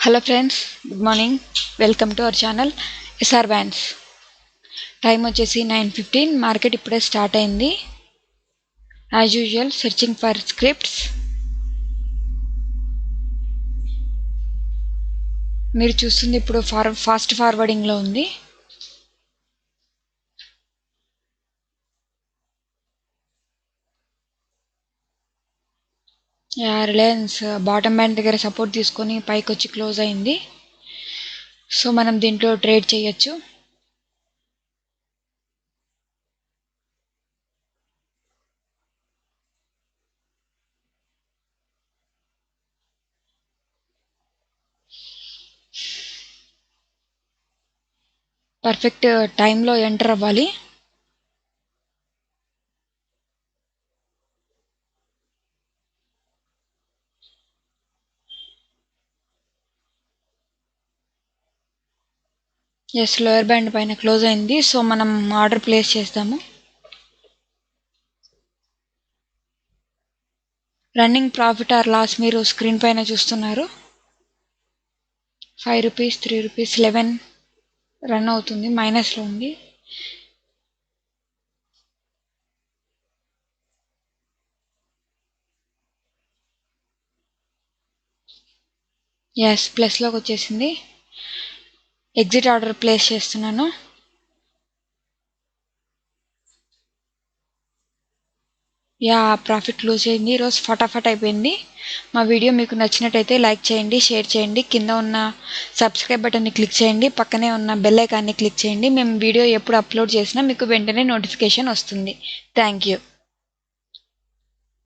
Hello friends, good morning. Welcome to our channel SRBands. Time వచ్చేసి 9:15. Market ఇప్పుడే start అయింది. As usual searching for scripts. మీరు చూస్తుంది ఇప్పుడు ఫాస్ట్ ఫార్వర్డింగ్లో ఉంది. రిలయన్స్ బాటమ్ బ్యాండ్ దగ్గర సపోర్ట్ తీసుకొని పైకి వచ్చి క్లోజ్ అయింది. సో మనం దీంట్లో ట్రేడ్ చేయొచ్చు. పర్ఫెక్ట్ టైంలో ఎంటర్ అవ్వాలి. లోయర్ బ్యాండ్ పైన క్లోజ్ అయింది. సో మనం ఆర్డర్ ప్లేస్ చేస్తాము. రన్నింగ్ ప్రాఫిట్ ఆర్ లాస్ మీరు స్క్రీన్ పైన చూస్తున్నారు. 5 రూపీస్, 3 రూపీస్, 11 రన్ అవుతుంది, మైనస్లో ఉంది. ప్లస్లోకి వచ్చేసింది. ఎగ్జిట్ ఆర్డర్ ప్లేస్ చేస్తున్నాను. ప్రాఫిట్ లూజ్ అయింది. ఈరోజు ఫటాఫట్ అయిపోయింది. మా వీడియో మీకు నచ్చినట్టయితే లైక్ చేయండి, షేర్ చేయండి, కింద ఉన్న సబ్స్క్రైబ్ బటన్ని క్లిక్ చేయండి, పక్కనే ఉన్న బెల్ ఐకాన్ని క్లిక్ చేయండి. మేము వీడియో ఎప్పుడు అప్లోడ్ చేసినా మీకు వెంటనే నోటిఫికేషన్ వస్తుంది. Thank you.